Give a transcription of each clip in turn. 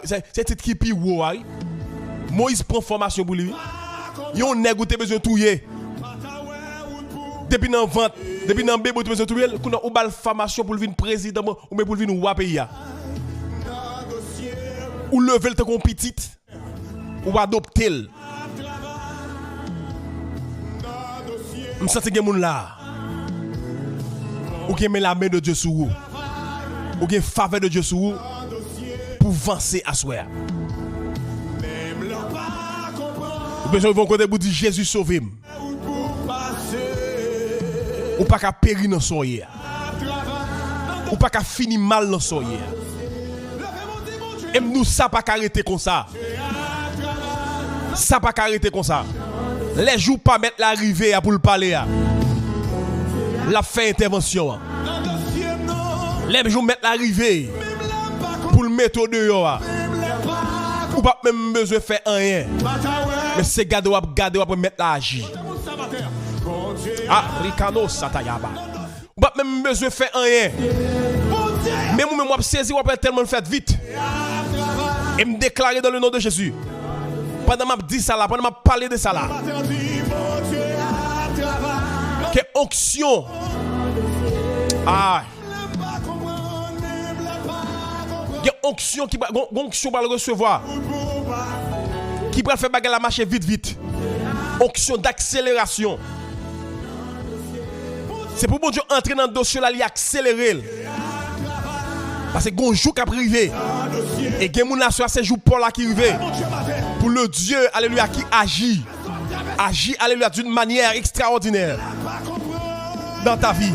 C'est titre qui pi wo. Moïse prend formation pour lui. Yon nèg ou te besoin touyer. Depuis dans vente, depuis dans bébé ou te besoin touyer, ou bal formation pour venir président ou mais pour venir ou pays. Ou lever le ton petite ou adopter. Je sens que moun là. Ou qui met la main de Dieu sur vous. Ou qui faveur de Dieu sur vous pour avancer à soi. Vous besoin de côté pour dire Jésus sauve-moi. Ou pas qu'à périr dans son hier. Ou pas qu'à finir mal dans son hier. Et nous ça pas qu'arrêter comme ça. Ça pas qu'arrêter comme ça. Les jours pas mettre l'arrivée pour le parler. La fait intervention. Les jours mettre l'arrivée pour le mettre au dehors. Ou pas même besoin de faire rien. Mais c'est garder ou mettre l'agir. Ah, Ricano Satayaba. Ou pas même besoin de faire rien. Mais moi je saisir ou tellement fait vite. Et me déclarer dans le nom de Jésus. Pendant que je dis ça là, pendant que je parle de ça là. Que onction. Ah. Que onction qui va le recevoir. Qui va faire bagarre la marcher vite. Onction d'accélération. C'est pour bon Dieu entrer dans le dossier là, il accélérer. Parce que gon jour qui a privé. Et gen moun la soir c'est jour Paul là qui arrivé. Pour le Dieu, alléluia, qui agit. Agit, alléluia, d'une manière extraordinaire. Dans ta vie.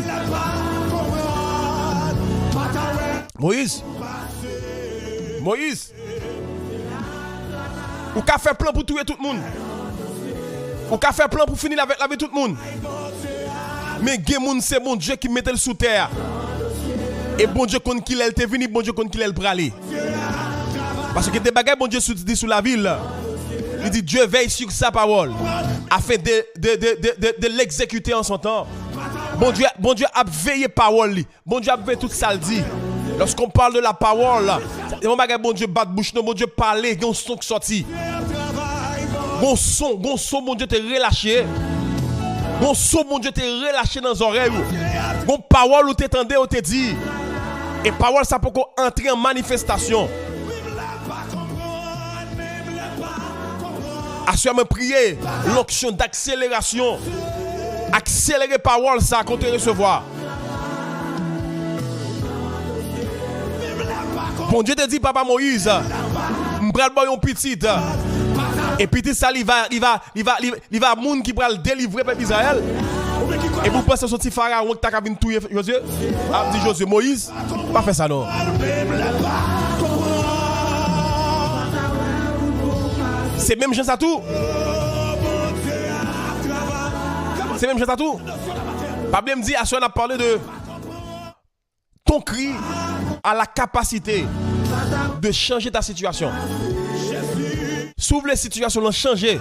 Moïse. Ou qu'a fait plan pour tuer tout le monde. Ou qu'a fait plan pour finir avec la vie tout le monde. Mais gen moun c'est bon Dieu qui mettait le sous terre. Et bon Dieu quand qu'il est venu, bon Dieu quand qu'il est pralé. Parce que des bagages bon Dieu dit sous la ville. Il dit Dieu veille sur sa parole afin de l'exécuter en son temps. Bon Dieu a veillé parole. Bon Dieu a veillé tout ça le dit. Lorsqu'on parle de la parole, bon Dieu bat bouche, bon Dieu parler, il y a un son qui sorti. Bon son, bon Dieu te relâché. Bon son, bon Dieu te relâché dans les oreilles. Bon parole où t'étendais, où te dit. Et parole ça peut entrer en manifestation. Assurément prier l'onction d'accélération. Accélérer parole ça qu'on te recevoir. Bon Dieu te dit papa Moïse, m'bral boy un petit. Et petit ça il va moun qui va le délivrer peuple Israël. Et vous pensez sorti pharaon qui t'a venir touyer Josué? A dit Josué Moïse, pas faire ça non. C'est même Jean Satou. C'est même Jean Satou. Pas bien me dire, on a parlé de ton cri à la capacité de changer ta situation. S'ouvre les situations, l'ont changé.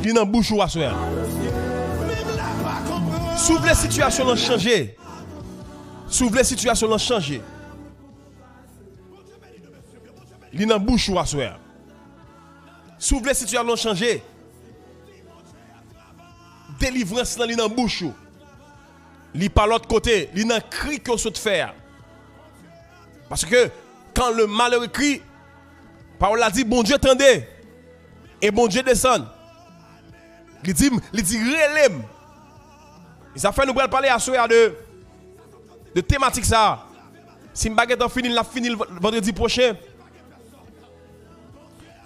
Il n'en bouche ou à soi. S'ouvre les situations, l'ont changé. S'ouvre les situations, l'ont changé. Il n'en bouche ou à soi. S'ouvre les situations, l'ont changé. Délivrance dans l'in bouche. Li par l'autre côté, li nan cri qu'on saute faire. Parce que quand le malheureux crie, Paul a dit bon Dieu tendez et bon Dieu descend. Il dit relève. Et ça fait nous parler à soir de thématique ça. Si m'baguette en fini, la fini vendredi prochain.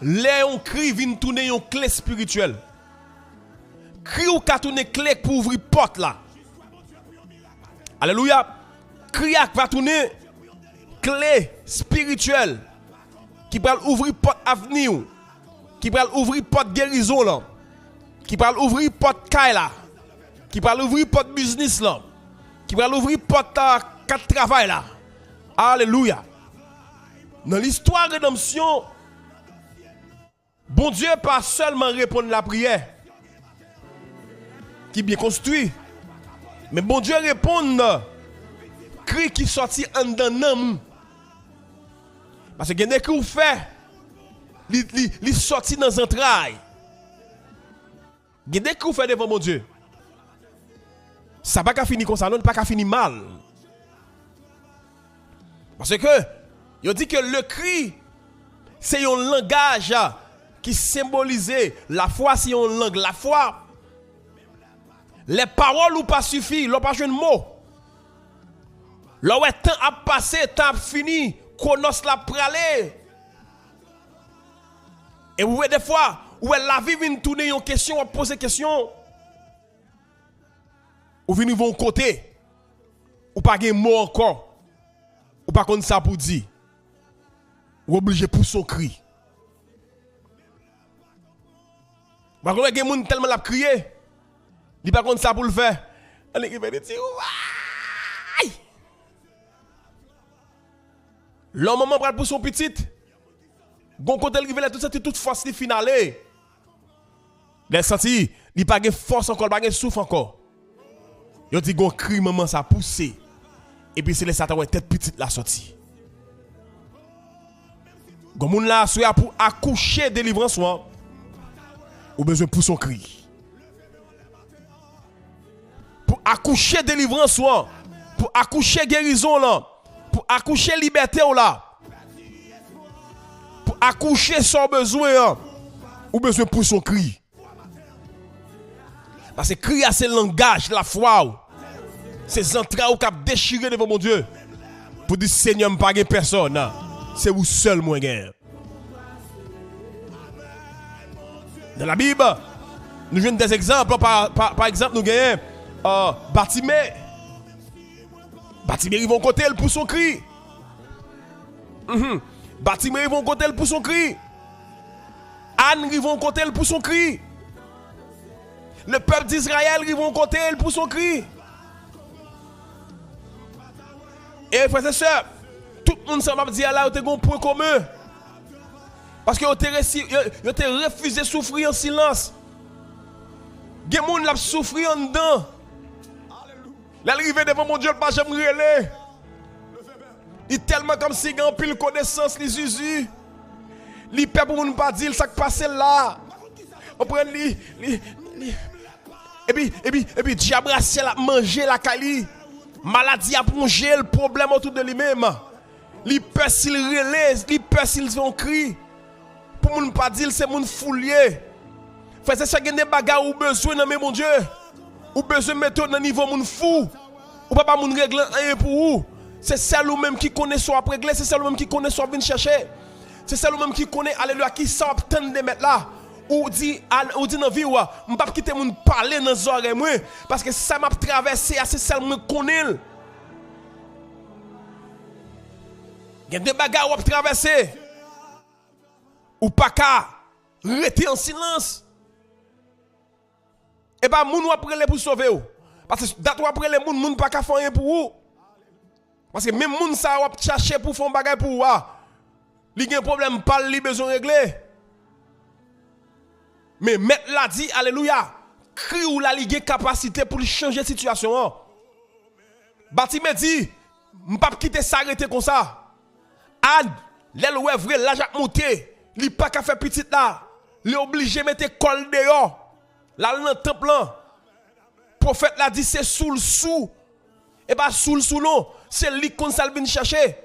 Les on crie vient tourner une clé spirituelle. Cri ou ka tourner clé pour ouvrir porte là. Alléluia. Cri va tourner clé spirituelle qui va ouvrir porte avenir, qui va ouvrir porte guérison là, qui va ouvrir porte caille là, qui va ouvrir porte business là, qui va ouvrir porte cadre travail là. Alléluia. Dans l'histoire de rédemption, bon Dieu pas seulement répondre à la prière qui est bien construit, mais bon Dieu répond cri qui sorti en dedans. Parce que dès que vous faites, il sorti dans les entrailles. Dès que vous faites devant mon Dieu, ça va pas finir comme ça, non, pas finir mal. Parce que, il dit que le cri, c'est un langage qui symbolise la foi, c'est une langue. La foi, les paroles ou pas suffit, l'on pas de mots. Là où temps a passé, temps a fini, chronos la pralé. Et vous voyez des fois, où la vie vient tourner une question, poser une question. Ou venir vont côté. Ou pas de mot encore. Ou pas comme ça pour dire. Ou obligé pour son cri. Par contre, il y a des gens tellement la crié. Il pas comme ça pour le faire. On est qui va dire ouai. L'homme maman prend pour son petit. Gon côté il veut tout ça toute force li finale. Les senti, il pas de force encore, pas de souffle encore. Yo dit gon cri maman ça poussé. Et puis c'est les satan tête petite la sortie. Gon moun la soya pour accoucher délivrance ou besoin pour son cri. Pour accoucher délivrance pour accoucher guérison là, pour accoucher liberté là. Pour accoucher sans besoin ou besoin pour son cri. Parce que cri c'est le langage, la foi. C'est entrailles qui a déchiré devant mon Dieu. Pour dire Seigneur, je ne pas personne. C'est vous seul moi gagne. Dans la Bible, nous avons des exemples. Par exemple, nous gagnons Bartimée. Bartimée, ils vont côté pour son cri. Bartimée, ils vont côté pour son cri. Anne, ils vont côté pour son cri. Le peuple d'Israël, ils vont côté pour son cri. Et frères et sœurs, tout le monde s'en dit là, vous avez un point commun. Parce que vous avez refusé de souffrir en silence. Il y a des gens qui ont souffert en dedans. L'arrivée devant mon Dieu, pas jamais relé. Il est tellement comme si il y a un pile connaissance, les usus. Les peuples ne pas dire ce qui passe là. On prend et puis diable a mangé la cali. Maladie a plongé le problème autour de lui-même. Les peurs s'il relève, les peurs s'ils ont cri. Pour ne pas dire c'est mon foulier. Frère, c'est des bagages ou besoin dans mon Dieu. Ou besoin de mettre dans niveau mon fou. Ou pas mon régler rien pour vous. C'est celle ou même qui connaît soit régler, c'est celle ou même qui connaît soit venir chercher. C'est celle ou même qui connaît alléluia qui s'en obtient de mettre là. Ou dit dans vie ou on pas quitter mon parler dans oreilles moi parce que ça m'a traversé c'est celle me connaît. Il y a des bagages ou traverser. Ou pas qu'à rester en silence. Et pas moun ou après les pour sauver ou. Parce que d'après après les moun pas qu'à faire rien pour vous. Parce que même moun ça ou chercher pour faire un bagage pour vous. Il y a un problème pas li besoin régler. Mais mettre la dit, alléluia, cri ou la ligue capacité pour changer la situation. Bartimée dit, je ne peux pas quitter s'arrêter comme ça. Anne, l'aile ouais vrai, l'argent monté, il n'a pas qu'à faire petit là. Il est obligé de mettre col dehors. Là, dans le temple là. Prophète l'a dit, c'est sous le sous. Et pas sous le sous non. C'est lui qu'on s'est venu chercher.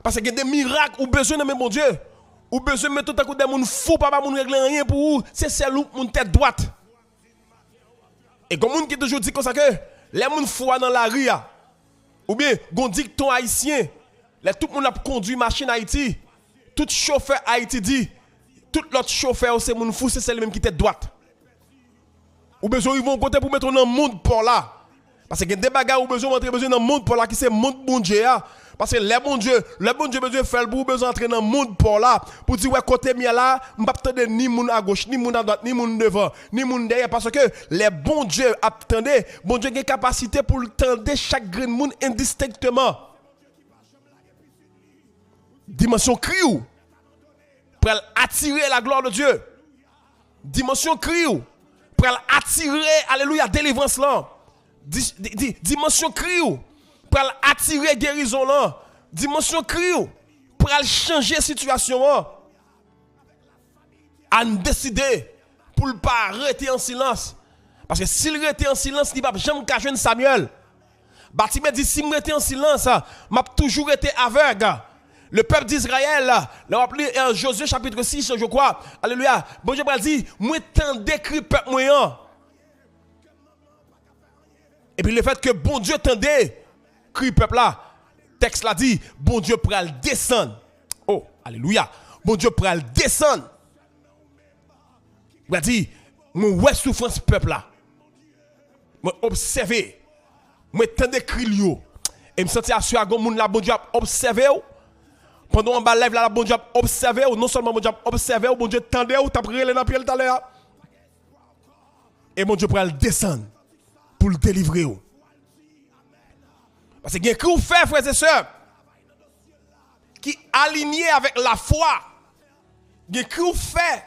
Parce qu'il y a des miracles ou besoin de mon Dieu. Ou besoin de mettre tout à coup des gens fous, pas de régler rien pour vous. C'est celle où mon tête droite. Et comme on qui toujours dit comme ça que les gens fous dans la rue, ou bien, on dit que ton haïtien, tout le monde a conduit machine Haïti, tout chauffeur Haïti dit, tout l'autre chauffeur c'est mon fou, c'est celle même qui tête droite. Ou besoin ils vont côté pour mettre dans le monde pour là. Parce que des bagages ou besoin d'entrer dans le monde pour là qui c'est monde bon Dieu. Parce que les bon Dieu besoin faire pour besoin entrer dans le monde pour là pour dire ouais côté mien là, m'pas attendre ni moun à gauche, ni moun à droite, ni moun devant, ni moun derrière parce que les bon Dieu attendez, bon Dieu a capacité pour tendre chaque grain de monde indistinctement. Dimension cri ou pour attirer la gloire de Dieu. Dimension cri ou pour attirer alléluia délivrance là. Dimension cri ou pour attirer guérison là. Dimension cri ou pral changer situation à nous décider pour ne pas arrêter en silence. Parce que s'il rete en silence, il va jamais cacher Samuel. Bartimée dit si je rete en silence, m'a toujours été aveugle. Le peuple d'Israël, là, on appelé Josué chapitre 6, je crois. Alléluia. Bon Dieu dit, moi t'en décrit peuple moyen. Et puis le fait que bon Dieu tendait, crie peuple là, texte là dit, bon Dieu pral descendre. Oh, alléluia. Bon Dieu pral descendre. Il a dit, moi ouais souffrance peuple là. Moi observer. Moi tendais cri yo. Et me sentir assuré à moun la bon Dieu observer. Pendant un bas live là, bon Dieu observer ou non seulement bon Dieu observer ou bon Dieu tendait ou t'a pris les dans pied tout à l'heure. Et bon Dieu pral descendre pour le délivrer. Parce que qui vous fait, frères et sœurs, qui aligné avec la foi, qui vous fait,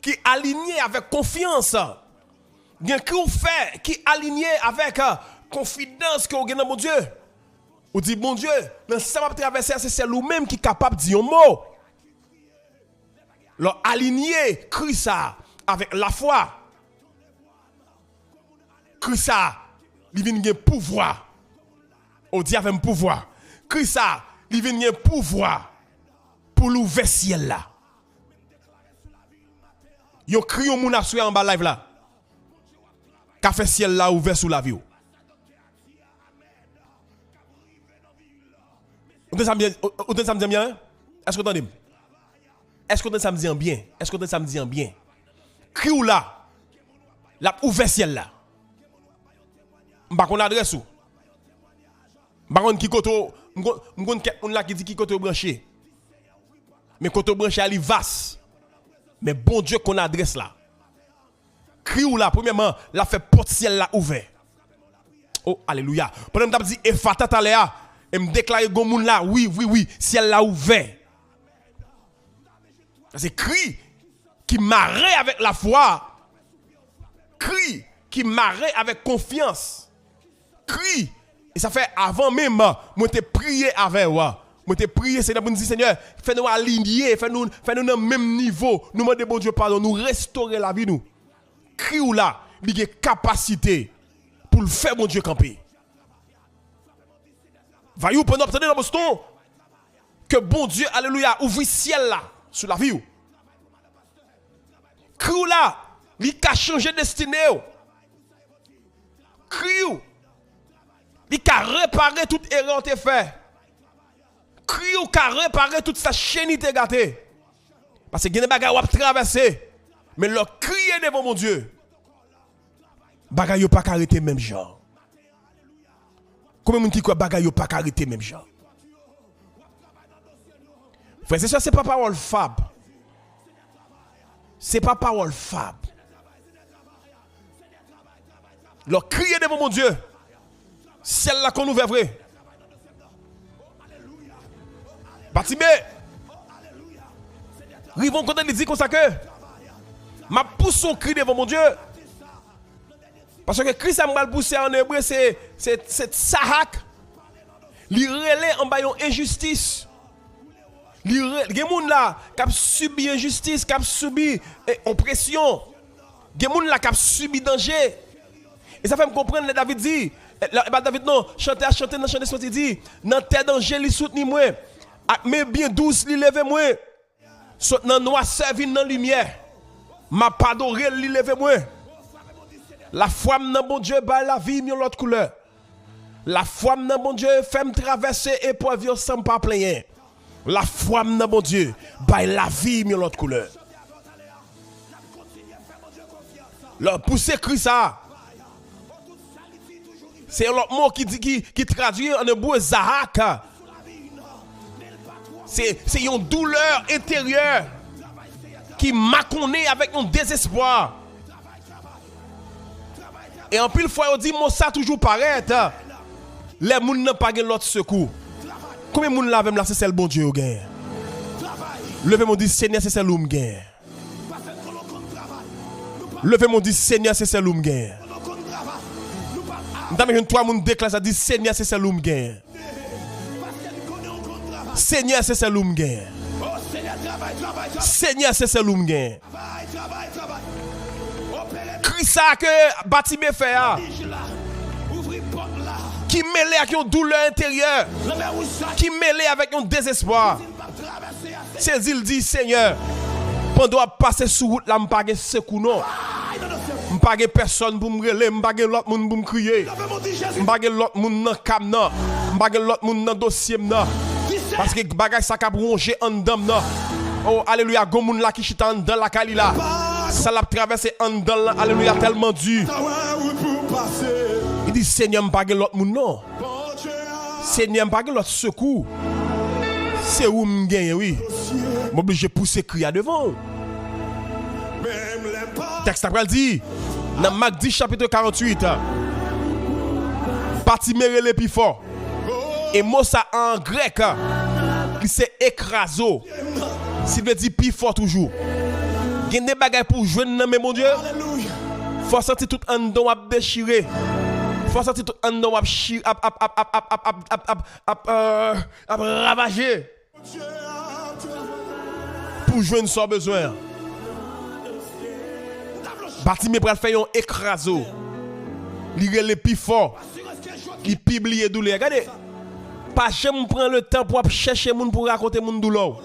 qui aligné avec confiance, qui vous fait, qui aligné avec confidence que vous avez dans mon Dieu. Vous dites, bon Dieu, dans ce que traverser, c'est lui-même qui est capable de dire un mot. Alors, aligné, crie ça avec la foi. Crie ça, il vient de pouvoir. On dit avec un pouvoir. Crie ça, il vient de pouvoir pour l'ouvrir ciel là. Yo crie au moun en bas live là. Qu'a fait ciel là ouvert sous la vie. Vous entendez ça me dit bien? Est-ce que vous entendez? Est-ce que vous entendez ça me dit bien? Est-ce que vous entendez ça me dit bien? Crie ou là? La ouvert ciel là. M'pa qu'on adresse ou? M'pa qu'on qui koto, m'gon quelqu'un là qui dit qui koto branché. Mais koto branché ali vaste. Mais bon Dieu qu'on adresse là. Crie ou là, premièrement, la fait porte ciel là ouvert. Oh, alléluia. Pendant que tu dit, et fata taléa, et me déclarer gon moun là, oui, ciel là ouvert. C'est cri qui marrait avec la foi. Cri qui marrait avec confiance. Cri. Et ça fait avant même, moi te prié avec moi. Moi te prié, Seigneur, pour nous dire, Seigneur, fais-nous aligner, fais-nous dans le même niveau. Nous demandons, bon Dieu, pardon, nous restaurer la vie, nous. Cri ou là, il y a capacité pour le faire, bon Dieu, camper. Voyez-vous, pendant que dans Boston, que bon Dieu, alléluia, ouvre le ciel là, sur la vie. Cri ou là, il a changé de destinée. Cri ou, il a réparé toute erreur te fait. Cri ou a réparé toute sa chaîne te gâté. Parce que il y a des bagages qui traverser. Mais le crier devant mon Dieu. Bagay yo pas arrêter même genre. Combien de gens qui croient bagay yo pas arrêter même genre? Frère, c'est ça, c'est pas parole fab. C'est pas parole fab. Le crier devant mon Dieu. Celle-là qu'on ouvre vrai. Bartimée. Rivon quand il dit comme ça que ma pousse son cri devant mon Dieu. Parce que Christ a mal poussé en hébreu, c'est Sahak. Il relève en bayon injustice. Il y a des gens là qui ont subi injustice, qui ont subi oppression. Il y a des gens là qui ont subi danger. Et ça fait me comprendre, David dit, David non, chanter dans chanter son dit, dans tes dangers, il soutient moi. Mais bien douce, il lève moi. Dans noir servi dans lumière. Ma padoré, il lève moi. La foi dans bon Dieu, bah la vie, mieux l'autre couleur. La foi dans bon Dieu, fait me traverser épreuve sans pas plaindre. La foi dans bon Dieu, bah la vie, mieux l'autre couleur. Le pousser cri ça. C'est l'autre mot qui traduit en hébreu Zahak. C'est une douleur intérieure qui m'acconnait avec un désespoir. Et en pile fois, on dit, moi ça toujours paraît. Les gens n'ont pas l'autre secours. Combien de gens là, même là, c'est le bon Dieu qui gagne. Levez-moi dit, Seigneur, c'est celle où je gagne. Levez-moi dit, Seigneur, c'est celle où je gagne. Dans les trois, mon déclare ça dit, Seigneur, c'est celle où je gagne. Seigneur, c'est celle où me gagne. Seigneur, c'est celle où me gagne. Cri ça que Batimé fait. Qui mêlé avec une douleur intérieure. Qui mêlé avec un désespoir. C'est il dit, Seigneur, pendant que je passe sur route, je ne pas secours non. Je ne pas personne pour me relayer, je ne pas l'autre monde pour me crier. Je ne pas l'autre monde dans le cam non. Je ne pas l'autre monde dans le dossier non. Parce que bagay ça cap ronger en dedans non. Oh alléluia, go moun la qui chita en dedans la kali là. Ça l'a traversé en dedans là, alléluia tellement dur. Il dit Seigneur, me pas l'autre monde non. Seigneur, me pas l'autre secours. C'est où me gagne oui. M'oblige pousser crier devant. Texte après dit dans Marc 10 chapitre 48. Parti mérele plus fort. Et mot ça en grec qui c'est écraso. S'il veut dire plus fort toujours. Gen des bagages pour jouer non mais mon Dieu. Faut sentir tout en dedans à déchirer. Faut sentir tout en dedans à ravager. Pour jouer sans besoin. Batimé pral faire un écraso. Li le plus fort. Li publie douleur. Regardez. Pas jamais prendre le temps pour chercher moun pour raconter moun douleur.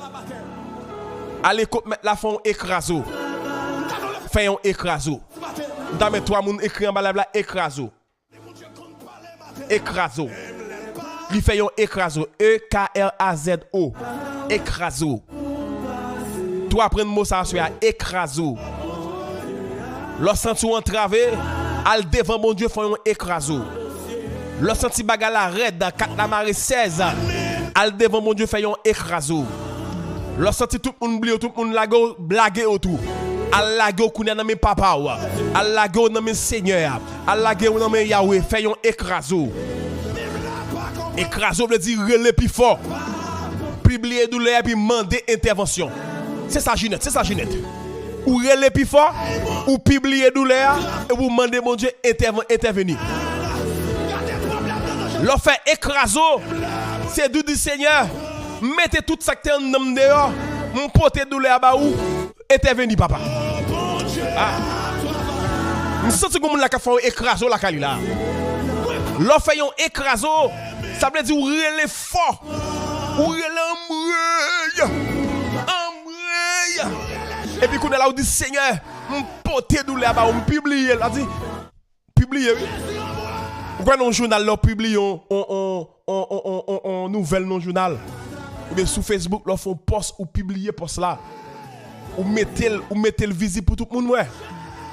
Allez mettre la fond écraso. Fait un écraso. Dans mes trois moun écrit en bas écraso. Écraso. Li fait un écraso. E-K-R-A-Z-O. Écraso. Toi apprendre mot ça sur écraso. Lorsque tu entravé, al devant mon Dieu fait un écraso. Lorsque tu bagarre la raide dans 4 la marée 16, al devant mon Dieu fait un écraso. Lorsque tout le monde oublie, tout le monde blague autour. Al lague au kounya dans mes papa, al lague dans mes seigneurs, al lague dans mes Yahweh fait un écraso. Écraso veut dire relais plus fort. Publier douleur puis demander intervention. C'est ça Ginette, c'est ça Ginette. Ou relais plus fort, ou publier douleur et vous demandez mon Dieu intervenir. L'on fait écraso, c'est du Seigneur. Mettez tout ça que en nom dehors, mon pote douleur ba ou intervenir papa. Ah. Nous sentons comme la ka fait écraso la kali là. L'on fait un écraso, ça veut dire ou relais fort. Ou relais amoureille. Et puis quand on dit Seigneur, mon pote douleur ba ou me publier là dit publier. Quand dans le journal, nous publions en nouvelle dans le journal. Ou bien sur Facebook, nous font post ou publier post là. Ou mettez le visible pour tout le monde. Ouais.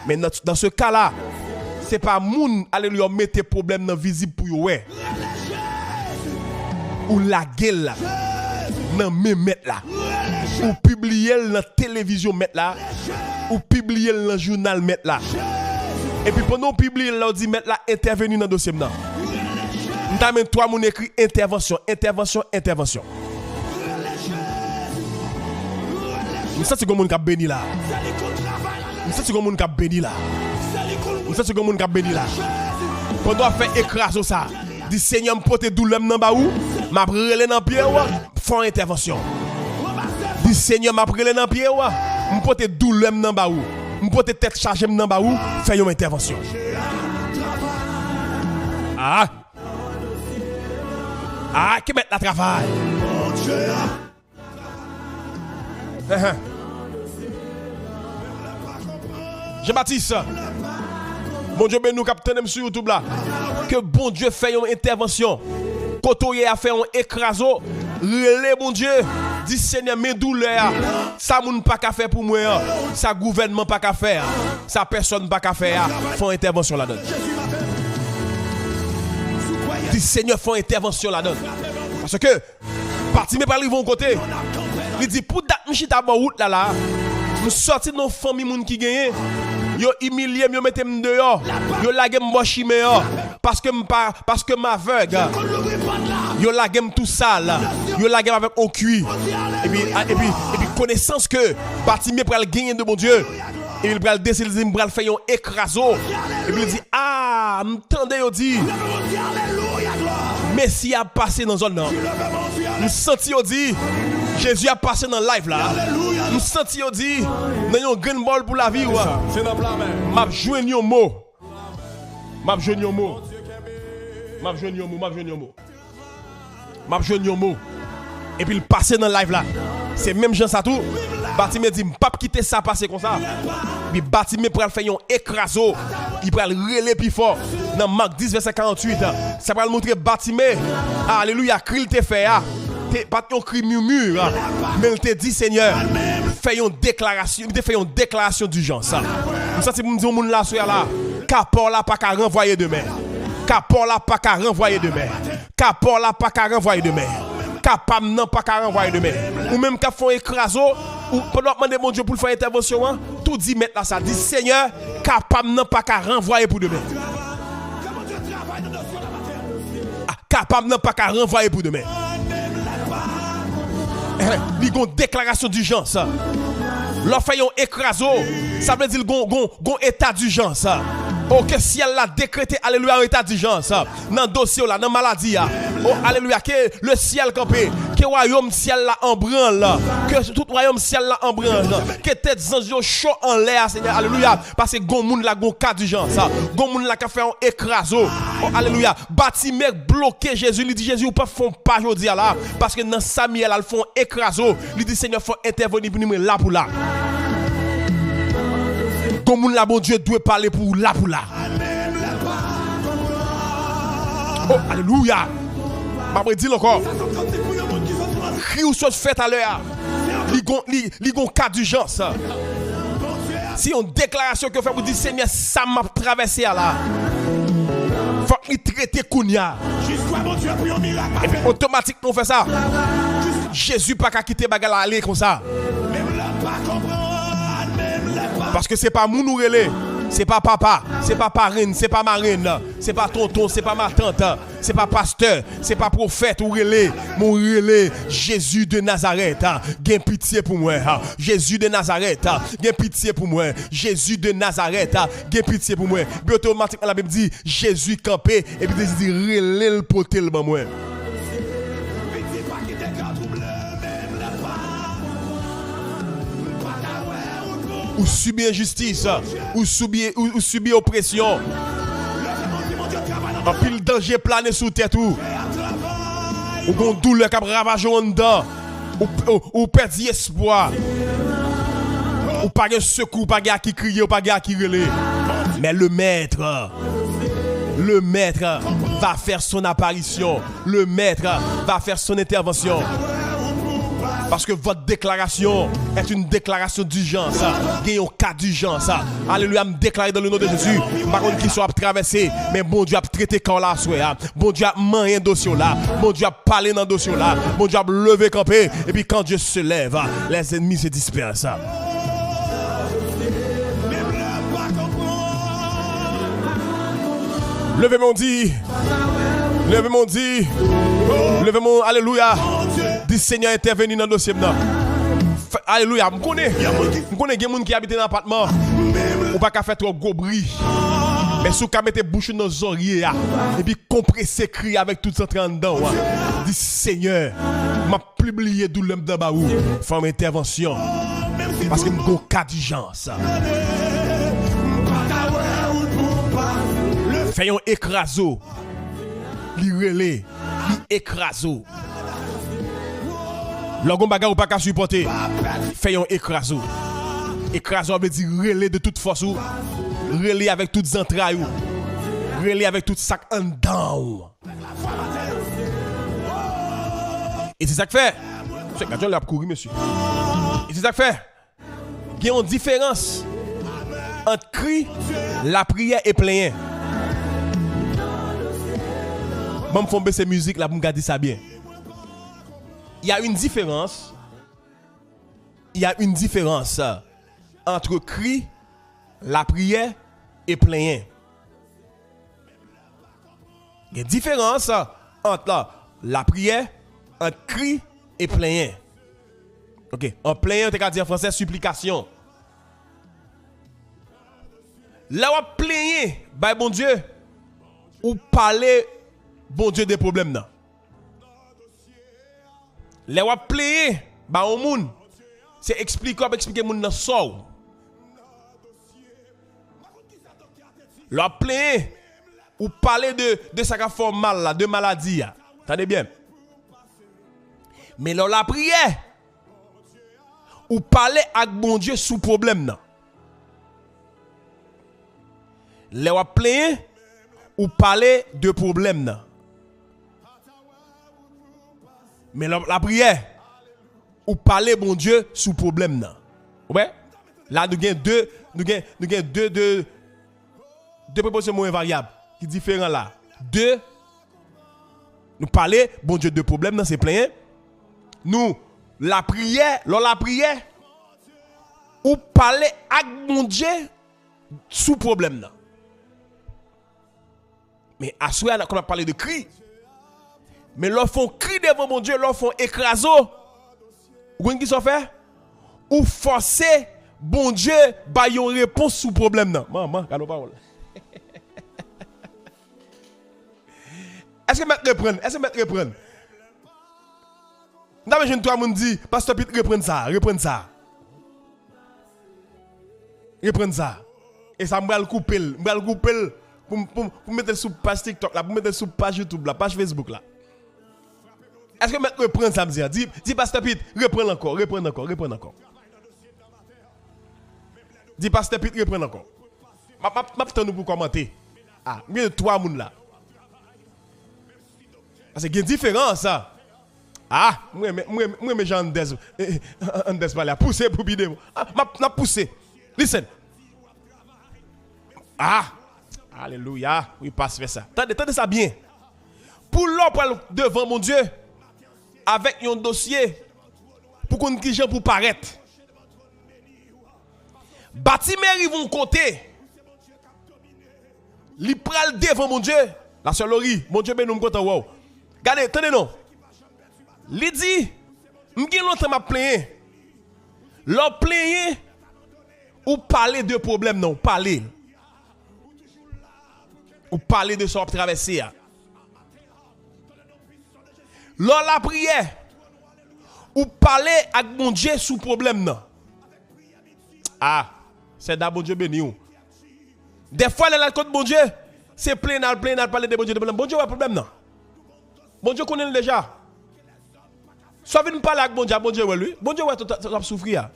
Mais dans ce cas-là, c'est pas moun alléluia mettez problème dans visible pour vous. Ouais. Ou la gueule là. Dans mes mettre là. Ou publier dans la télévision mettre là. Ou publier dans le journal mettre là. Et puis pendant publier là, on dit mettre là intervenir dans le dossier maintenant. Nous toi mon écrit intervention. Nous ça c'est comme on cap béni là. Pendant faire écraser ça. Dit Seigneur me porter douleur dans ba ou, m'a brûlé dans pied ou, font intervention. Dit Seigneur m'a brûlé dans pied ou, me porter douleur dans ba ou. Je peux tête chargée dans ba ou faire une intervention. Qui met la travail. Jean-Baptiste. Bon Dieu ben nous capitaine sur YouTube là. Que bon Dieu fait une intervention. Kotoye a fait un écraso. Relais bon Dieu. Dis Seigneur mes douleurs. Ça moun pas qu'à faire pour moi. Ça gouvernement pas qu'à faire. Ça personne pas qu'à faire. Font intervention là-dedans. Dis Seigneur font intervention là-dedans. Parce que parti mes par les vont côté. Il dit pour date m'chita ba route là. Nous sorti nos famille moun qui gagne. Yo humilié, yo mette m dehors. Yo lage m chimé parce que m'aveugle. Yo lage m tout sale. Yo lage avec au cuit. Et puis connaissance que Bartimée pral gagner de mon Dieu. Et il pral décider il pral faire un écraso. Et puis il dit m'tendez yo dit. Messie a passé dans zone là. Nous senti au dit Jésus a passé dans live là. Nous senti au dit dans un grand bol pour la vie ouais. C'est dans plan même. M'a joindre un mot. M'a joindre un mot. M'a joindre un mot, m'a joindre un mot. M'a joindre un mot. Et puis il passe dans live là. C'est même Jean ça tout. Batime dit pas quitter ça passer comme ça. Puis Batime pour faire un écraso. Il va reler plus fort dans Marc 10 verset 48. Ça va montrer Batime. Alléluia, cri te fait pas un cri murmure. Mais il te dit Seigneur, fais une déclaration, il te fait une déclaration d'urgence. Ça c'est pour me dire au monde là soir là, capor là pas qu'à renvoyer demain. Capor là pas qu'à renvoyer demain. Capor là pas qu'à renvoyer demain. Capable non pas qu'à renvoyer demain. Ou même qu'à font écraso ou pendant demander mon Dieu pour faire intervention, hein, tout dit maintenant ça dit Seigneur, capable non pas qu'à renvoyer pour demain. Capable non pas qu'à renvoyer pour demain. Il y a une déclaration d'urgence. Leur fait un écraso, ça veut dire gon état d'urgence. Oh, que ciel l'a décrété, alléluia, état d'urgence. Dans le dossier là, dans la maladie. Oh, alléluia, que le ciel campé, que le royaume ciel là en branle, que tout royaume ciel là en branle, que tête anges chaud en l'air, Seigneur, alléluia, parce que gon moun là gon cas d'urgence. Gon moun là qui fait un écraso. Oh, alléluia, Batime bloqué Jésus, il dit Jésus, ou pas font pas aujourd'hui là, parce que dans Samuel, ils font écraso. Il dit Seigneur, faut intervenir pour nous là pour là. Comme la bon Dieu doit parler pour là. Oh, alléluia. Je vais dire encore. Cri ou chose fait à l'heure. Il y a un cas d'urgence. Si on déclaration que fait pour dire Seigneur, ça m'a traversé là. Faut qu'il traite Kounia. Et puis automatiquement on fait ça. Jésus pas qu'à quitter bagarre aller comme ça. Parce que c'est pas moun ou relé, c'est pas papa, c'est pas parraine, c'est pas marraine, c'est pas tonton, c'est pas ma tante, c'est pas pasteur, c'est pas prophète ou relé, mon relé, Jésus de Nazareth, gain pitié pour moi, Jésus de Nazareth, gain pitié pour moi, Jésus de Nazareth, gain pitié pour moi. Puis automatiquement la Bible dit Jésus campé et puis il dit relé le potel ban moi. Ou subir injustice, ou subir oppression. En pile danger plané sous tête ou gon douleur qui ravage en dedans. Ou perdre espoir. Ou pas de secours, pas de qui crier, ou pas de qui relé. Mais le maître va faire son apparition. Le maître va faire son intervention. Parce que votre déclaration est une déclaration d'urgence. Il y a un cas d'urgence. Alléluia, me déclarer dans le nom de Jésus. Par contre, qu'il soit traversé, mais bon Dieu a traité quand là, bon Dieu a mané un dossier là. Bon Dieu a parlé dans un dossier là. Bon Dieu a levé campé. Et puis quand Dieu se lève, les ennemis se dispersent. Levez mon dit. Levez mon dit. Levez mon alléluia. Dis Seigneur intervenu dans le dossier. Alléluia. Je connais des gens qui habitent dans l'appartement. Ou pas qu'à faire trop gros bruit. Mais si vous mettez bouche dans les oreilles et puis compresser cri avec tout ça en dedans. Dis Seigneur, m'a publié d'où l'homme de baou. Femme intervention. Parce que j'ai un cas d'urgence. Fais un écraso. Li relé. Li écraso. Logon bagarre ou pas qu'à supporter. Fais un écraso. Écraso veut dire relé de toute force ou relé avec toutes les entrailles ou relé avec tout sac en dedans. Et c'est ça que fait. C'est que l'a couru monsieur. Et c'est ça que fait. Il y a une différence entre cri, la prière et plainte. Bon, me font baisser musique là pour me garder ça bien. Il y a une différence. Il y a une différence entre cri, la prière et plainte. Il y a une différence entre la prière, entre cri et plainte. OK, en plainte, on peut dire en français supplication. Là où plaigner, bah bon Dieu, ou parler bon Dieu des problèmes là. Les wap plaier ba au monde, c'est expliquer moun nan sort. Leur plaier ou parler de ça qui fait mal là, de maladie. Attendez bien. Mais la prière ou parler avec bon Dieu sous problème nan. Les wap plaier ou parler de problème nan. Mais la prière ou parler bon Dieu sous problème nan. Ouais? Là nous avons deux propositions invariables qui sont différentes là. Deux, nous parler bon Dieu de problème nan c'est plein. Nous la prière ou parler avec bon Dieu sous problème nan. Mais à ce moment on a parlé de cri. Mais leur font cri devant mon Dieu, leur font écraser. Vous comprenez qui sont fait? Ou forcer bon Dieu ba yon réponse sous problème nan. Maman, kano parole. Est-ce que mettre reprendre? Est-ce que mettre reprendre? Non mais je ne toi moun dit, pasteur Pete reprendre ça. Reprendre ça. Et ça m'bral couper pour mettre sur page TikTok là, pour mettre sur page YouTube là, page Facebook là. Est-ce que maintenant reprendre ça me dit dis pasteur Pete, reprendre encore. Dis pasteur Pete, reprendre encore. M'a nous pour commenter. Ah, mais trois moun là. Parce que il y a une différence ça. Ah, moi Jean Andes pas là pousser pour bider. M'a poussé. Listen. Ah, alléluia. Oui, passe faire ça. Attendez ça bien. Pour l'homme devant mon Dieu avec un dossier pour qu'on qui pour paraître. Bâtiment ils vont côté. Li pral devant mon Dieu. La sœur Lori, mon Dieu ben nous content wow. Regardez, attendez non. Li dit, m'gien longtemps m'a plaigné. L'on plaigné ou parler de problème non, parler. Ou parler de son traversée. Lors la prière, ou parler avec mon Dieu sous problème non. Ah, c'est d'abord bon Dieu béni ou. Des fois là côté bon Dieu, c'est plein parler de bon Dieu de problème. Bon Dieu a problème non. Bon Dieu connaît déjà. Soit vient parler avec bon Dieu ouais lui. Bon Dieu ouais tout souffrir.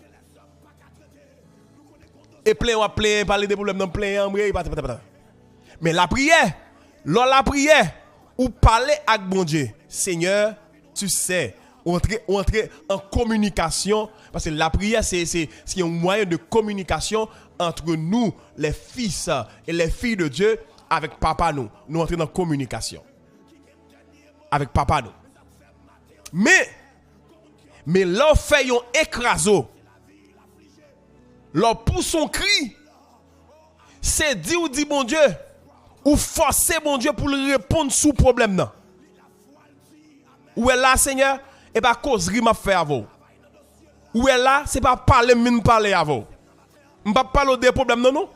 Et plein parler de problème non plein mais la prière, lors la prière ou parler avec bon Dieu. Seigneur, tu sais, entrer en communication parce que la prière c'est un moyen de communication entre nous les fils et les filles de Dieu avec papa nous. Nous entrer dans communication avec papa nous. Mais leur fait un écraso. Leur pousse son cri. C'est dit ou dit bon Dieu ou forcer bon Dieu pour lui répondre sous problème non. Ou est là Seigneur et pas causerie m'a fait avant. Ou est là c'est pas parler même parler avant. M'pas parler des problèmes non.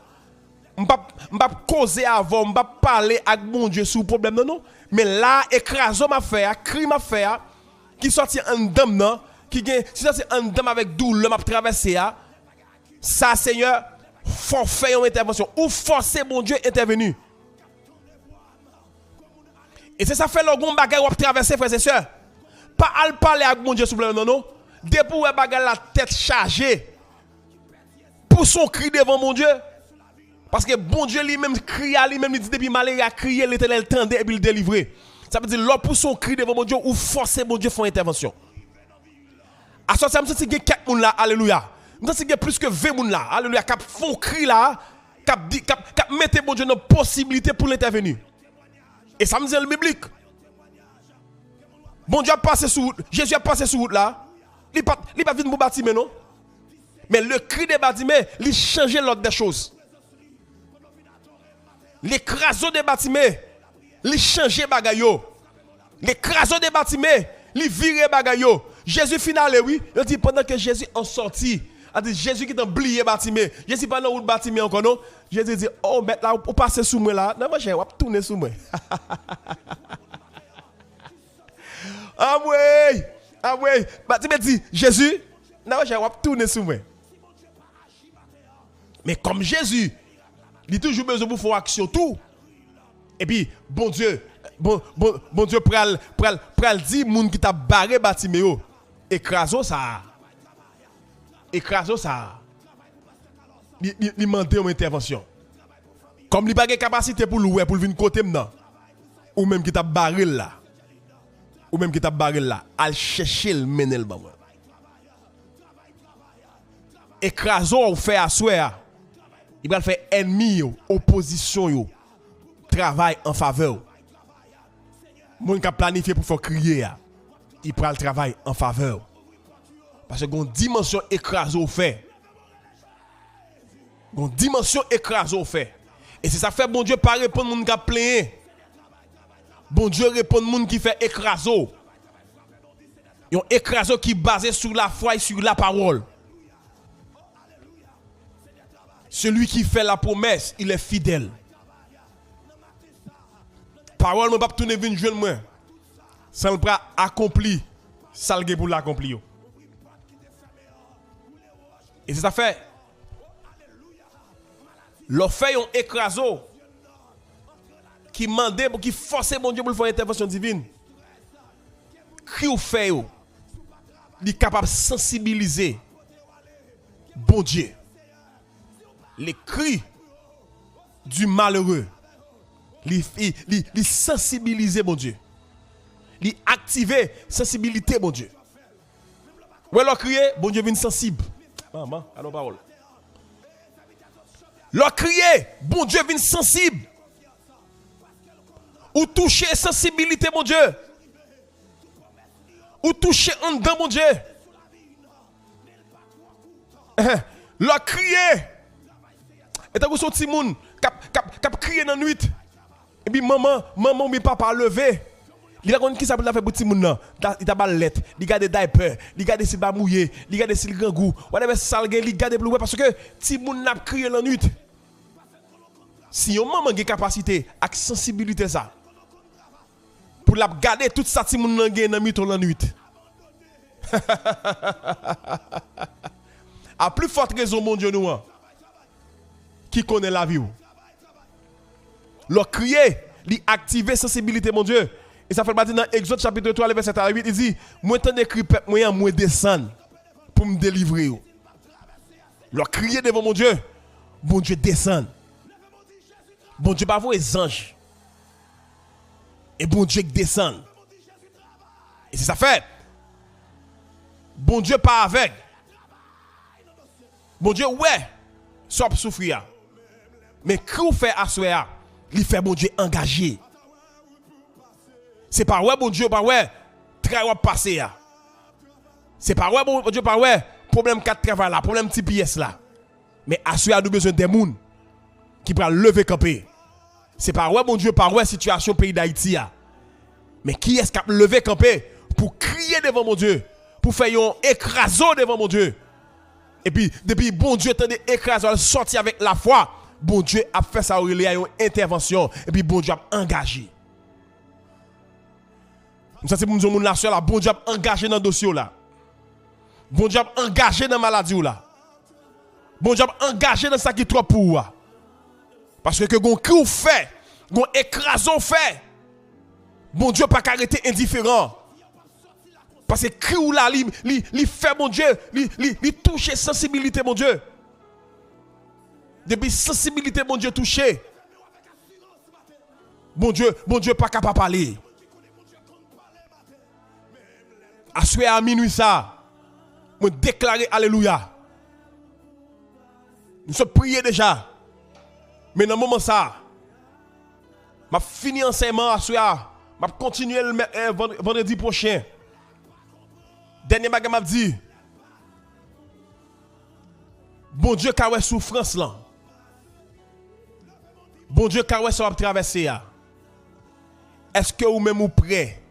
M'pas causer avant, m'pas parler avec mon Dieu sous problème non. Mais là écraso m'a fait, cri m'a fait qui sorti en dame non, qui si ça c'est en dame avec douleur m'a traverser ça Seigneur faut faire une intervention ou forcer mon Dieu intervenir. Et c'est ça fait le bon bagage ou traverser frères et sœurs. Pas à parler avec mon Dieu sous problème non. Depuis ou bagage la tête chargée. Pour son cri devant mon Dieu. Parce que bon Dieu lui-même crie à lui-même, il dit depuis malheur a crié, l'Éternel tendait et puis le délivrer. Ça veut dire l'homme pour son cri devant mon Dieu ou forcer mon Dieu faire intervention. À ce moment-là, je me sens qu'il y a 4 personnes là, alléluia. Je me sens qu'il y a plus que 20 personnes là, alléluia, qui font cri là, qui mettent mon Dieu dans possibilité pour l'intervenir. Et ça me dit le biblique. Bon Dieu a passé sur route, Jésus a passé sur route là. Il pas vite pour bâtiment non. Mais le cri des bâtiments, il change l'ordre des choses. L'écraso des bâtiments, il change bagayo. L'écraso des bâtiments, il vire bagayo. Jésus final oui, il dit pendant que Jésus en sorti, a dit Jésus qui t'a oublié bâtiment. Jésus pas dans route bâtiment encore non. Jésus dit oh mais là ou passer sous moi là. Non moi j'ai tourner sous moi. Ah ouais. Ah ouais. Bah tu me dis Jésus, non, j'ai tourné sur moi. Mais comme Jésus, il a toujours besoin pour faire action tout. Et puis bon Dieu pral dire moun qui t'a barré Bartiméo, écraso ça. Il demande une intervention. Comme il n'a pas de capacité pour louer, pour venir côté maintenant, ou même qui t'a barré là, al chercher le menel ba. Écraso ou fait asseoir. Il va faire ennemi, opposition, travail en faveur. Moun qui a planifié pour faire crier, il prend le travail en faveur. Parce que une dimension écrasée au fait. Une dimension écrasée au fait. Et si ça fait bon Dieu pas répondre moun qui a plaint. Bon Dieu répond moun qui fait écraser. Un écrasé qui est basé sur la foi et sur la parole. Celui qui fait la promesse, il est fidèle. Parole ne va pas tourner venir jouer moi. Ça ne pas accompli, ça le pour l'accomplir. Et c'est ça fait. Le fait un écrasé qui mandait pour qui forçait mon Dieu pour faire une intervention divine. Qui ou fait il est capable de sensibiliser bon Dieu. Les cris du malheureux. Il sensibiliser mon Dieu. Il activer sensibilité mon Dieu. Ou alors crier, bon Dieu vient sensible. Maman, allons parole. Leur crier, bon Dieu vient sensible. Ou toucher sensibilité mon Dieu. Ou toucher en dedans mon Dieu. Leur crier. Et t'as vu son petit monde qui crié dans la nuit. Et puis maman ou papa levé. Il a qui ça pour faire petit monde là. Il a balette, il garde des diapers, il garde des bas mouillés, il garde des grand goût. Whatever sale il garde plus parce que petit monde n'a crié dans la nuit. Si on maman a capacité avec sensibilité ça pour la garder toute ça petit monde dans la nuit. A plus forte raison mon Dieu nous qui connaît la vie. Le crier, lui activer sensibilité mon Dieu. Et ça fait partie dans Exode chapitre 3 verset 8, il dit moi t'en écrit peuple moi moi descendre pour me délivrer. Le crier devant mon Dieu, bon Dieu descend. Bon Dieu pas les anges. Et bon Dieu descend. Et c'est ça fait. Bon Dieu pas avec. Bon Dieu ouais, soit souffrir. Mais qui fait asseoir, il fait bon Dieu engagé. C'est pas ouais bon Dieu pas ouais travail passé là. C'est pas ouais bon Dieu pas ouais problème 4 travail là, problème petit pièce là. Mais asseoir a besoin des moun qui prend lever camper. C'est pas ouais bon Dieu pas ouais situation pays d'Haïti là. Mais qui est-ce qui a levé camper pour crier devant mon Dieu, pour faire un écrasant devant mon Dieu. Et puis depuis bon Dieu t'a écrasé sorti avec la foi. Bon Dieu a fait ça, il a une intervention. Et puis bon Dieu a engagé. Ça c'est pour nous la là. Bon Dieu a engagé dans le dossier là. Bon Dieu a engagé dans la maladie là. Bon Dieu a engagé dans ça qui est trop pour. Parce que gon cri fait, gon écrasant fait. Bon Dieu pas arrêter indifférent. Parce que cri ou là, il fait mon Dieu, il touche sensibilité mon Dieu. Depuis sensibilité mon Dieu touché. Bon Dieu pas capable de parler. Assué à minuit ça, me déclarer alléluia. Nous sommes priés déjà. Mais dans le moment ça, m'a fini enseignement assué, m'a continuer le vendredi prochain. Dernier bagage m'a dit. Bon Dieu ka wè souffrance là. Bon Dieu ka wè ça va traverser. Est-ce que vous même ou prêt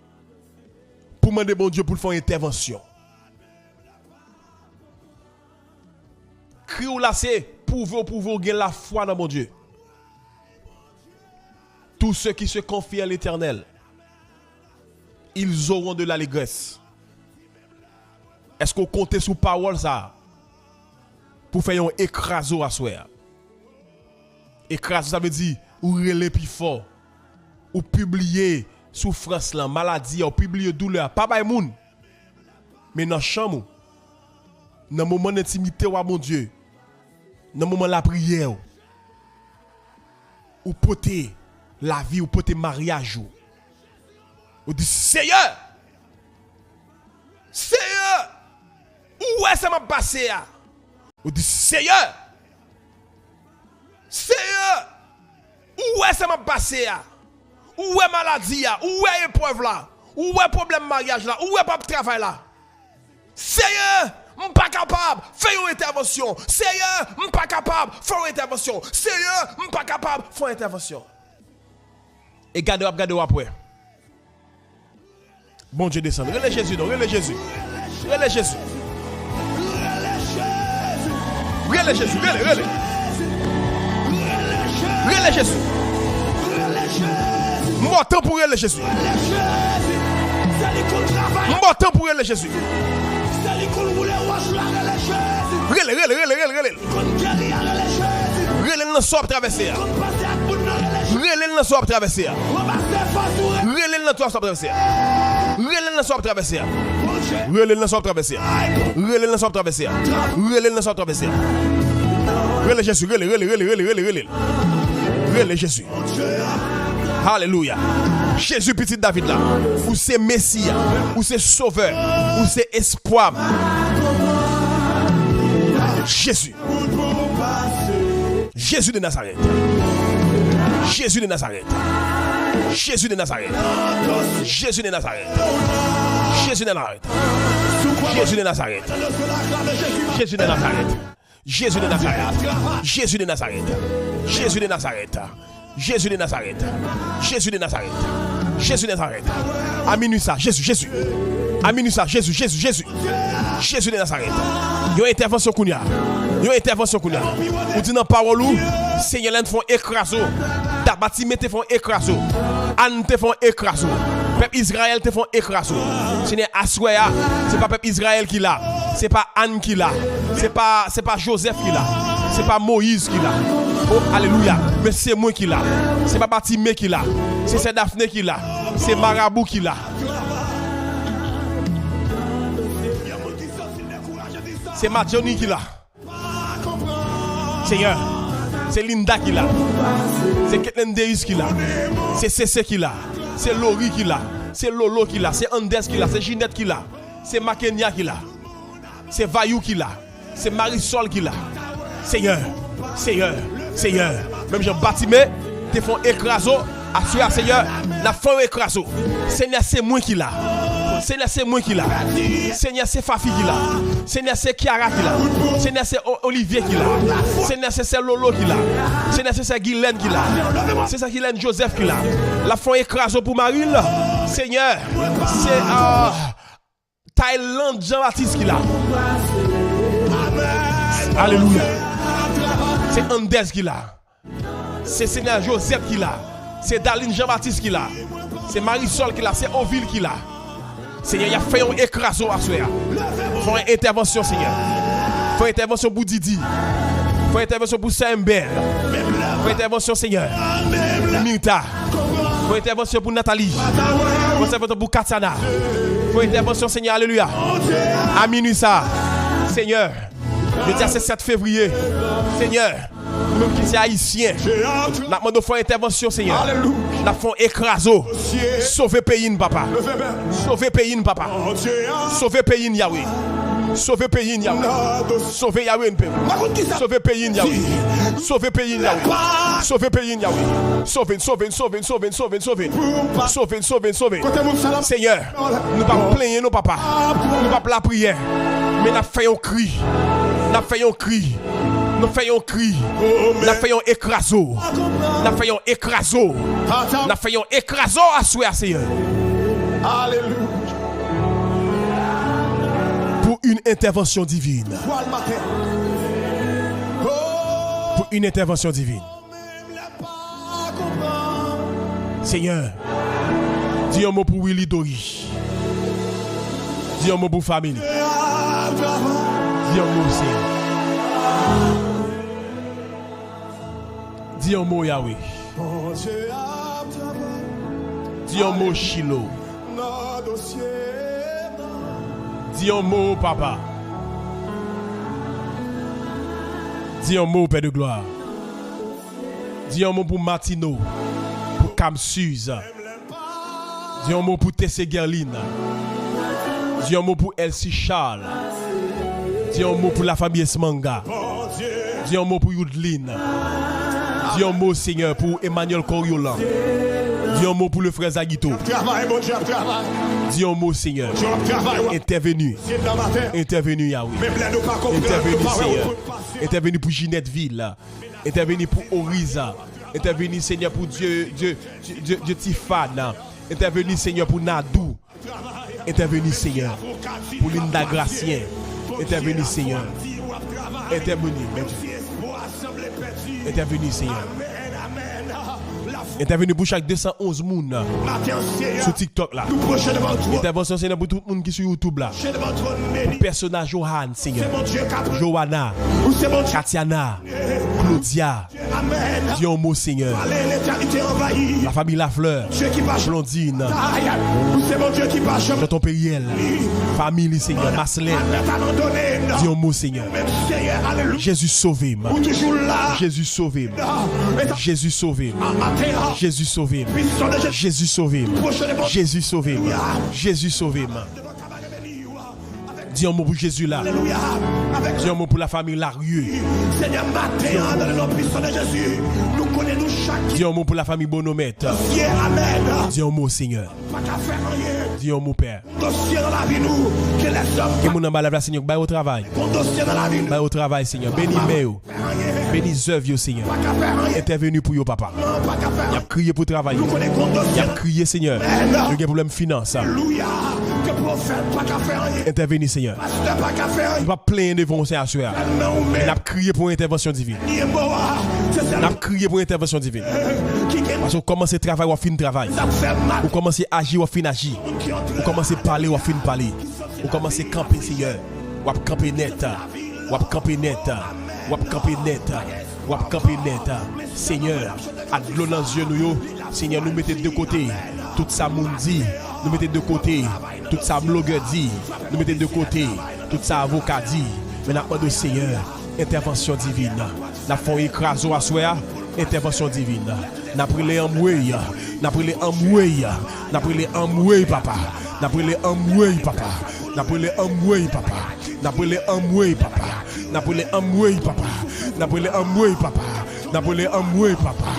pour demander bon Dieu pour faire une intervention? Cri ou là c'est pour gagner la foi dans mon Dieu. Tous ceux qui se confient à l'Éternel ils auront de l'allégresse. Est-ce qu'on compte sur parole ça pour faire un écraso à soi? Écraso ça veut dire ou relais plus fort, ou publier souffrance là, maladie, ou publier douleur, pas bay moun. Mais dans chambre, dans moment d'intimité wa mon Dieu, dans moment la prière, ou porter la vie, ou porter mariage, ou dit Seigneur, Seigneur, où est-ce que m'a passé à? Ou dit Seigneur, Seigneur, où est-ce que m'a passé à? Où est maladie là? Où est épreuve là? Où est problème mariage là? Où est pas travail là? Seigneur, je pas capable, fais une intervention. Seigneur, je pas capable, fais une intervention. Seigneur, je pas capable, fais une intervention. Et gardez après. Bon Dieu descend. Relais Jésus, non, relais Jésus. Relais Jésus. Relais Jésus, relais. Relais Jésus. Mortant pour relais Jésus. Mortant pour relais Jésus. Relais. Relais ne soit traversé. Relais ne soit traversé. Relais ne soit traversé. Relais ne soit traversé. Relais ne soit traversé. Relais ne soit traversé. Relais ne soit traversé. Relais Jésus, relais. Relais Jésus. Alléluia. Jésus petit David là. Ou c'est Messie, ou c'est Sauveur, ou c'est espoir. Jésus. Jésus de Nazareth. Jésus de Nazareth. Jésus de Nazareth. Jésus de Nazareth. Jésus de Nazareth. Jésus de Nazareth. Jésus de Nazareth. Jésus de Nazareth. Jésus de Nazareth. Jésus de Nazareth. Jésus de Nazareth. Jésus de Nazareth. Jésus de Nazareth. À minuit ça, Jésus. À minuit ça, Jésus. Jésus de Nazareth. Il y a une intervention qu'on y a. On dit dans la parole où Seigneur l'en font écraser. Tabati te font écraser. Anne te font écraser. Peuple Israël te font écraser. Seigneur Aswaya, c'est pas peuple Israël qui l'a. C'est pas Anne qui l'a. C'est pas Joseph qui l'a. C'est pas Moïse qui l'a. Oh, alléluia. Mais c'est moi qui l'a. C'est pas Batimé qui l'a. C'est Daphné qui l'a. C'est Marabout qui l'a. C'est Madjoni qui l'a. Seigneur. C'est Linda qui l'a. C'est Ketlen Deis qui l'a. C'est Cécé qui l'a. C'est Laurie qui l'a. C'est Lolo qui l'a. C'est Andes qui l'a. C'est Ginette qui l'a. C'est Makenia qui l'a. C'est Vayou qui l'a. C'est Marisol qui l'a. Seigneur. Même Jean Batimé, te font écraser. Assure Seigneur, la fin écraser. Seigneur, c'est moi qui l'a. Seigneur, c'est Fafi qui l'a. Seigneur, c'est Kiara qui l'a. Seigneur, c'est Olivier qui l'a. Seigneur, c'est Lolo qui l'a. Seigneur, c'est Guylaine qui l'a. C'est ça Guylaine Joseph qui l'a. La fin écraser pour Marie. Seigneur, c'est Thaïlande Jean-Baptiste qui l'a. Alléluia. C'est Andes qui l'a. C'est Seigneur Joseph qui l'a. C'est Daline Jean-Baptiste qui l'a. C'est Marisol qui l'a. C'est Oville qui l'a. Seigneur, il a fait un écraso à soi. Faut une intervention, Seigneur. Faut une intervention pour Didi. Faut une intervention pour Saint-Hubert. Faut une intervention, Seigneur. Mirta. Faut une intervention pour Nathalie. Faut une intervention pour Katsana. Faut une intervention, Seigneur. Alléluia. À minuit ça. Seigneur. Le dia c'est 7 février. Seigneur. Nous qui sommes haïtiens, nous demandons faire intervention, Seigneur. Nous faisons écraso. Sauver pays, papa. Sauver pays, papa. Sauver pays, Yahweh. Sauver pays, Yahweh. Sauver Yahweh, sauver pays, Yahweh. Sauver pays, Yahweh. Sauver pays, Yahweh. Sauver. Seigneur, nous ne pas plaindre nos papas. Nous ne pas la prière. Mais nous faisons cri. Nous faisons cri. Nous faisons cri. Nous faisons écraso. Nous faisons écraso. Nous faisons écraso à soi, Seigneur. Alléluia. Pour une intervention divine. Pour une intervention divine. Seigneur, Dis un mot pour Willy Dori. Dis un mot pour famille. Dis un mot, Seigneur. Dis un mot, Yahweh. Dis un mot, Shiloh. Dis un mot, Papa. Dis un mot, Père de gloire. Dis un mot pour Martino, pour Kamsuz. Dis un mot pour Tessé Gerline. Dis un mot pour Elsie Charles. Dis un mot pour la famille Esmanga. Dis un mot pour Youdline. Dis un mot, Seigneur, pour Emmanuel Coriolan. Dis un mot pour le frère Zaguito. Dis un mot, Seigneur. Intervenu. Intervenu, Yahweh. Intervenu, Seigneur. Intervenu pour Ginetteville. Intervenu pour Oriza. Intervenu, Seigneur, pour Dieu Tifana. Intervenu, Seigneur, pour Nadou. Intervenu, Seigneur, pour Linda Gracien. Intervenu, Seigneur. Intervenu, intervenu, Seigneur. Intervenu pour chaque 211 moun sur TikTok là. Intervention, Seigneur, pour tout le monde qui est sur YouTube là. Pour personnage Johan, Seigneur. Johanna, Katiana, Claudia. Dis un mot, Seigneur. La famille Lafleur, Blondine, Tonton Périel, famille, Seigneur, Marcelin. Dis un mot, Seigneur. Jésus sauvé-moi. Jésus sauvé-moi. Jésus sauvé-moi. Jésus sauvé-moi. Jésus sauvé-moi. Jésus sauvé-moi. Jésus sauvé-moi. Dis un mot pour Jésus là. Dis un mot pour la famille Larieux. Seigneur, matin, dans le nom puissant de Jésus, nous connaissons chaque. Dis un mot pour la famille Bonomètre. Amen. Dis un mot, Seigneur. Dis un mot, Père. Dossier dans la vie, nous, que les hommes. Que mon nom la Seigneur, baille au travail. Dossier dans la vie. Baille au travail, Seigneur. Bénis Méo. Bénis œuvre, Seigneur. Intervenu pour yo, papa. Il a crié pour travailler. Il a crié, Seigneur. Il a un problème finance. Alléluia. Que prophète, pas qu'à faire rien. Intervenir, Seigneur. Pasteur, pas qu'à faire rien. Il va plein devant vous, Seigneur. Il a crié pour intervention divine. Il a crié pour intervention divine. Parce que vous commencez à travailler, vous finissez travail. Vous commencez à agir, vous finissez agir. Vous commencez à parler, vous finissez parler. Vous commencez à camper, Seigneur. Vous camper net. Vous camper net. Vous camper net. Vous camper net. Seigneur, à de l'eau dans les yeux, nous, Seigneur, nous mettez de côté tout ça, moun dit. Nous mettez de côté tout ça, blogueur dit. Nous mettez de côté tout ça, avocat dit. Mais nous avons de Seigneur, intervention divine. Nous avons écrasé à soi, intervention divine. Nous avons pris les amouilles. Nous avons pris les amouilles. Nous avons pris les amouilles, papa. Nous avons pris les amouilles, papa. Nous avons pris les amouilles, papa. Nous avons pris les amouilles, papa. Nous avons pris les amouilles, papa. Nous avons pris les amouilles, papa. Nous avons pris les amouilles, papa.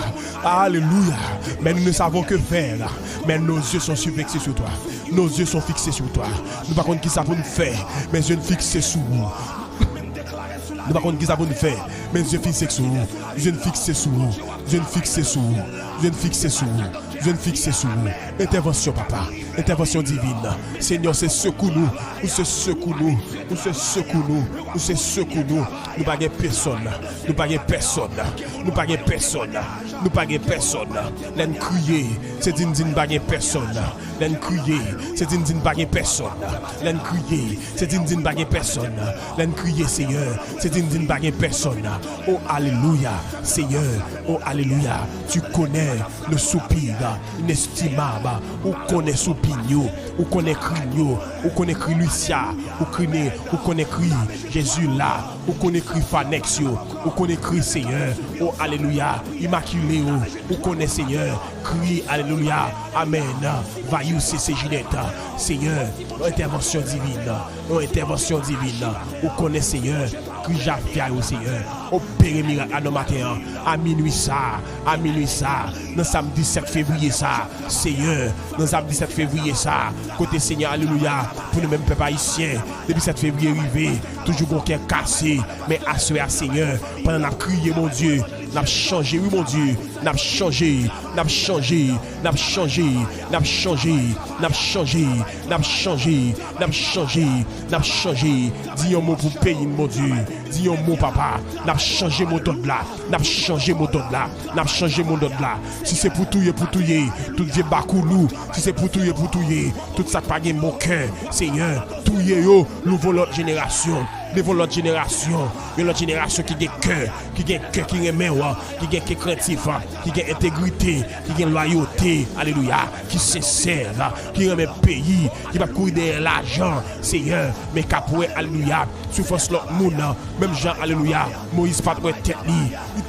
Alléluia. Mais nous ne savons que faire. Mais nos yeux sont fixés sur toi. Nos yeux sont fixés sur toi. Nous ne savons pas qui ça pour nous faire. Mais yeux fixés sur nous. Nous ne savons pas qui ça pour nous faire. Mais yeux fixés sur nous. Yeux fixés sur nous. Yeux fixés sur nous. Yeux fixés sur nous. Yeux fixés sur nous. Intervention, papa. Intervention divine. Seigneur, c'est secours nous. Ou c'est secours nous. Ou c'est secours nous. Ou c'est secours nous. Nous pas personne. Nous pas personne. Nous pas personne. Nous pas personne. L'en crier, c'est d'une pas personne. L'en crier, c'est d'une pas personne. L'en crier, c'est d'une pas personne. L'en crier, Seigneur, c'est d'une pas personne. Oh alléluia, Seigneur. Oh alléluia. Tu connais le soupir inestimable. Ou connais soupir, ou connais crigno, ou connais cri Lucia, ou connais cri Jésus là, ou connais cri Fanexio, ou connais cri Seigneur. Oh alléluia, immaculé, ou connais Seigneur, cri alléluia, amen. Vaillou c'est Ginette, Seigneur, intervention divine, ou connais Seigneur, cri Jafia au Seigneur, opéré miracle à nos matins, à minuit ça, dans samedi 17 février ça, Seigneur, dans samedi 17 février ça, côté Seigneur, alléluia, pour nous-mêmes peuple haïtien, depuis 7 février arrivé, toujours qu'on cœur cassé, mais assuré à Seigneur, pendant qu'on a crié mon Dieu, n'a changé, oui mon Dieu, n'a changé, dis un mot pour payer mon Dieu, dis un mot papa, n'a changé mon don là, n'a changé mon don là, n'a changé mon don là. Si c'est pour touyer, tout vieux bakoulou, si c'est pour touyer, tout ça pas gain mon cœur, Seigneur, touyer yo, nouveau l'autre génération. Devant l'autre génération qui a cœur, qui aime, qui est créatif, qui a intégrité, qui a loyauté, alléluia, qui se sert, qui aime le pays, qui va courir derrière l'argent, Seigneur, mais qui alléluia, souffrance l'autre monde, même Jean, alléluia, Moïse pas de tête.